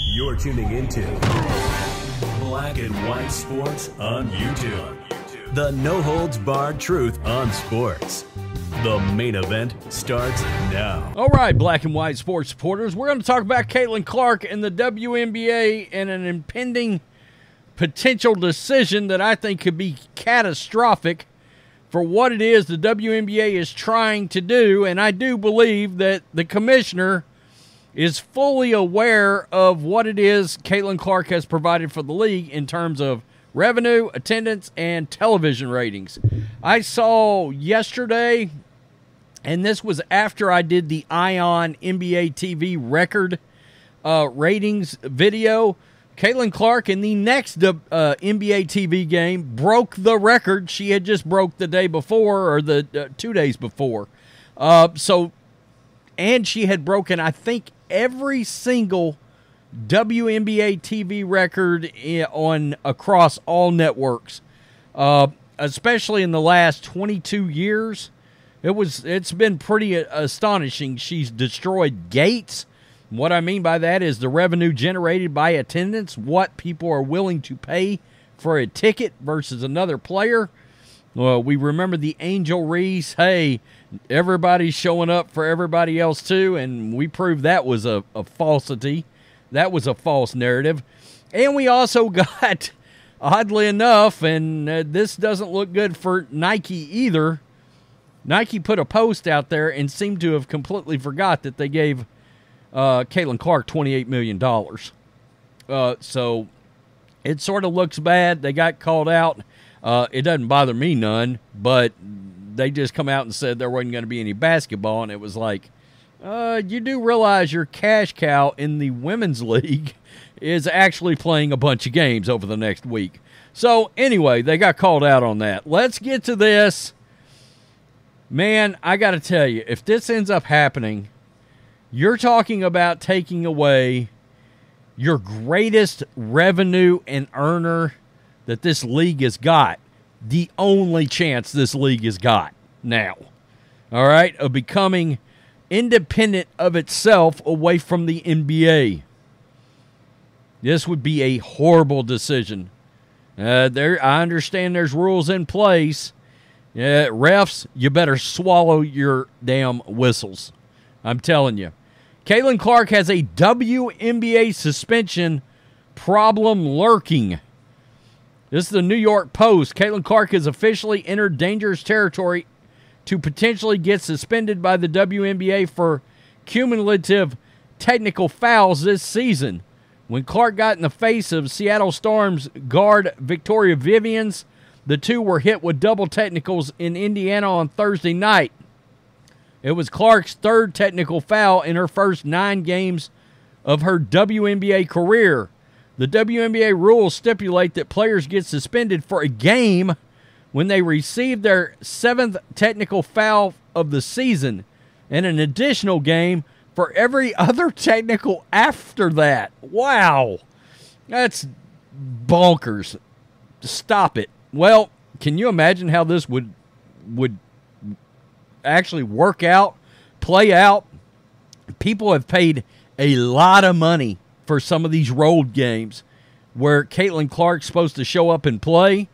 You're tuning into Black and White Sports on YouTube. The no-holds-barred truth on sports. The main event starts now. All right, Black and White Sports supporters, we're going to talk about Caitlin Clark and the WNBA and an impending potential decision that I think could be catastrophic for what it is the WNBA is trying to do. And I do believe that the commissioner is fully aware of what it is Caitlin Clark has provided for the league in terms of revenue, attendance, and television ratings. I saw yesterday, and this was after I did the Ion NBA TV record ratings video, Caitlin Clark in the next NBA TV game broke the record she had just broke the day before, or the 2 days before. And she had broken, I think, every single WNBA TV record across all networks, especially in the last 22 years. It's been pretty astonishing. She's destroyed gates. What I mean by that is the revenue generated by attendance, what people are willing to pay for a ticket versus another player. Well, we remember the Angel Reese, hey, everybody's showing up for everybody else too, and we proved that was a falsity. That was a false narrative. And we also got, oddly enough, and this doesn't look good for Nike either, Nike put a post out there and seemed to have completely forgot that they gave Caitlin Clark $28 million. So it sort of looks bad. They got called out. It doesn't bother me none, but they just come out and said there wasn't going to be any basketball, and it was like, you do realize your cash cow in the women's league is actually playing a bunch of games over the next week. So anyway, they got called out on that. Let's get to this. Man, I got to tell you, if this ends up happening, you're talking about taking away your greatest revenue and earner that this league has got, the only chance this league has got now, all right, of becoming independent of itself away from the NBA. This would be a horrible decision. I understand there's rules in place. Refs, you better swallow your damn whistles. I'm telling you. Caitlin Clark has a WNBA suspension problem lurking. This is the New York Post. Caitlin Clark has officially entered dangerous territory to potentially get suspended by the WNBA for cumulative technical fouls this season. When Clark got in the face of Seattle Storm's guard Victoria Vivians, the two were hit with double technicals in Indiana on Thursday night. It was Clark's third technical foul in her first 9 games of her WNBA career. The WNBA rules stipulate that players get suspended for a game when they receive their 7th technical foul of the season, and an additional game for every other technical after that. Wow. That's bonkers. Stop it. Well, can you imagine how this would actually work out, play out? People have paid a lot of money for some of these road games where Caitlin Clark's supposed to show up and play.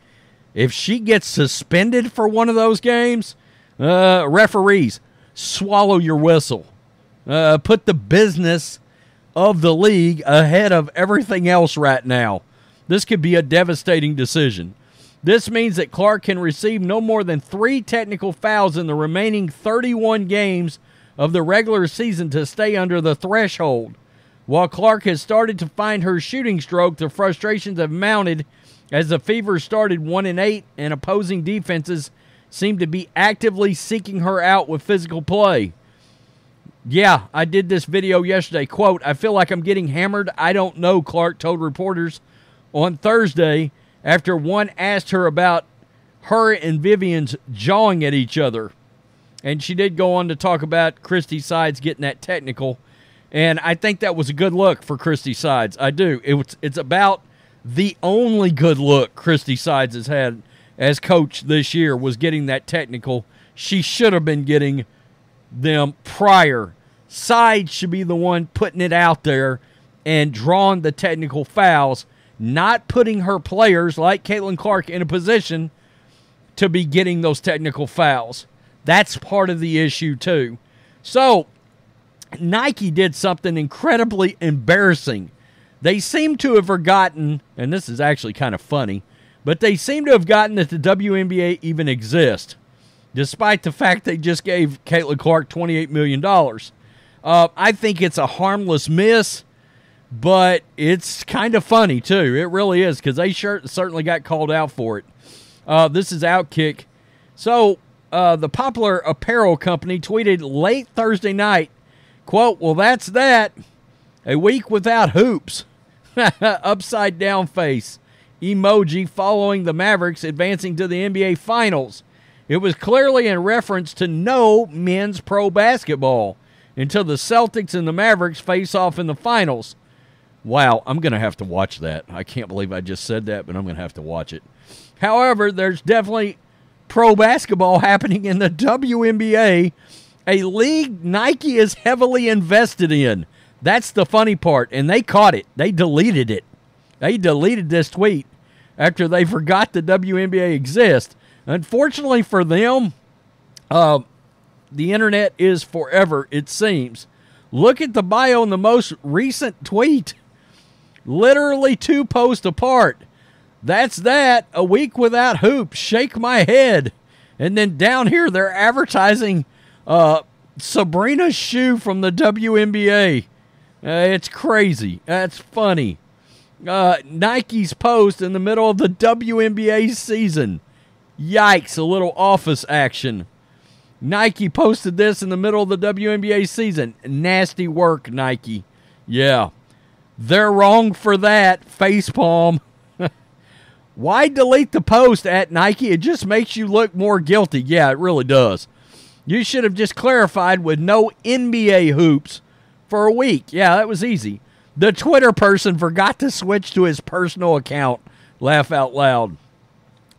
If she gets suspended for one of those games, referees, swallow your whistle. Put the business of the league ahead of everything else right now. This could be a devastating decision. This means that Clark can receive no more than 3 technical fouls in the remaining 31 games of the regular season to stay under the threshold. While Clark has started to find her shooting stroke, the frustrations have mounted as the Fever started 1-8 and opposing defenses seem to be actively seeking her out with physical play. Yeah, I did this video yesterday. Quote, I feel like I'm getting hammered. I don't know, Clark told reporters on Thursday after one asked her about her and Vivian's jawing at each other. And she did go on to talk about Christy Sides getting that technical. And I think that was a good look for Christy Sides. I do. It's about the only good look Christy Sides has had as coach this year was getting that technical. She should have been getting them prior side should be the one putting it out there and drawing the technical fouls, not putting her players like Caitlin Clark in a position to be getting those technical fouls. That's part of the issue too. So Nike did something incredibly embarrassing. They seem to have forgotten, and this is actually kind of funny, but they seem to have forgotten that the WNBA even exists, despite the fact they just gave Caitlin Clark $28 million. I think it's a harmless miss, but it's kind of funny, too. It really is, because they certainly got called out for it. This is Outkick. So, the popular apparel company tweeted late Thursday night, quote, "Well, that's that. A week without hoops." Upside down face emoji following the Mavericks advancing to the NBA Finals. It was clearly in reference to no men's pro basketball until the Celtics and the Mavericks face off in the finals. Wow, I'm going to have to watch that. I can't believe I just said that, but I'm going to have to watch it. However, there's definitely pro basketball happening in the WNBA, a league Nike is heavily invested in. That's the funny part, and they caught it. They deleted it. They deleted this tweet after they forgot the WNBA exists. Unfortunately for them, the internet is forever, it seems. Look at the bio in the most recent tweet. Literally 2 posts apart. That's that. A week without hoops. Shake my head. And then down here, they're advertising Sabrina's shoe from the WNBA. It's crazy. That's funny. Nike's post in the middle of the WNBA season. Yikes, a little office action. Nike posted this in the middle of the WNBA season. Nasty work, Nike. Yeah. They're wrong for that. Facepalm. Why delete the post at Nike? It just makes you look more guilty. Yeah, it really does. You should have just clarified with no NBA hoops for a week. Yeah, that was easy. The Twitter person forgot to switch to his personal account. Laugh out loud.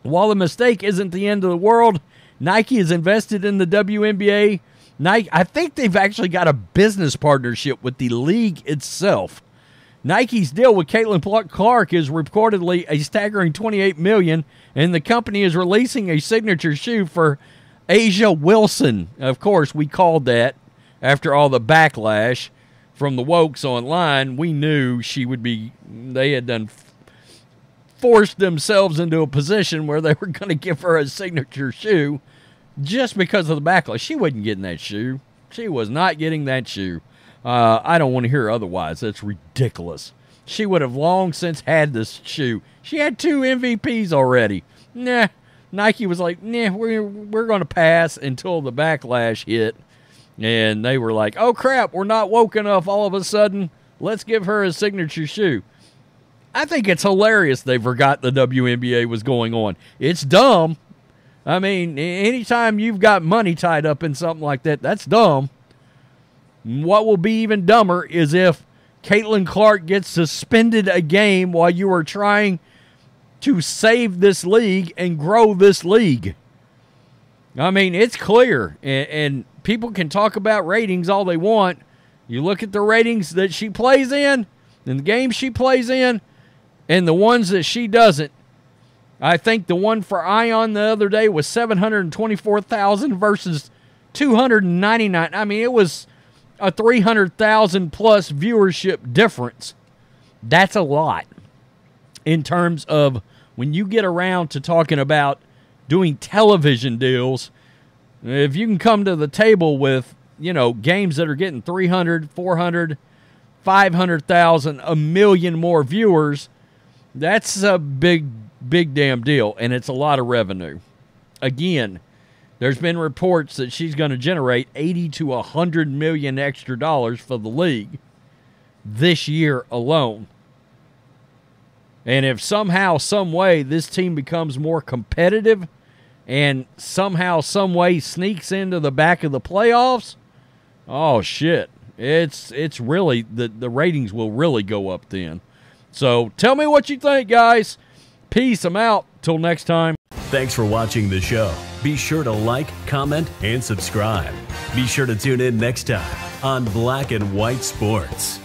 While the mistake isn't the end of the world, Nike is invested in the WNBA. Nike, I think they've actually got a business partnership with the league itself. Nike's deal with Caitlin Clark is reportedly a staggering $28 million, and the company is releasing a signature shoe for Asia Wilson. Of course, we called that after all the backlash from the wokes online. We knew she would be, they had done forced themselves into a position where they were going to give her a signature shoe just because of the backlash. She wasn't getting that shoe. She was not getting that shoe. I don't want to hear otherwise. That's ridiculous. She would have long since had this shoe. She had 2 MVPs already. Nah. Nike was like, nah, we're going to pass until the backlash hit. And they were like, oh, crap, we're not woke enough all of a sudden. Let's give her a signature shoe. I think it's hilarious they forgot the WNBA was going on. It's dumb. I mean, anytime you've got money tied up in something like that, that's dumb. What will be even dumber is if Caitlin Clark gets suspended a game while you are trying to save this league and grow this league. I mean, it's clear, and people can talk about ratings all they want. You look at the ratings that she plays in, and the games she plays in, and the ones that she doesn't. I think the one for Ion the other day was 724,000 versus 299. I mean, it was a 300,000 plus viewership difference. That's a lot in terms of when you get around to talking about doing television deals. If you can come to the table with, you know, games that are getting 300, 400, 500,000, a million more viewers, that's a big damn deal, and it's a lot of revenue. Again, there's been reports that she's going to generate 80 to 100 million extra dollars for the league this year alone. And if somehow, some way, this team becomes more competitive and somehow, some way sneaks into the back of the playoffs, oh shit, it's really, the ratings will really go up then. So tell me what you think, guys. Peace. I'm out. Till next time. Thanks for watching the show. Be sure to like, comment, and subscribe. Be sure to tune in next time on Black and White Sports.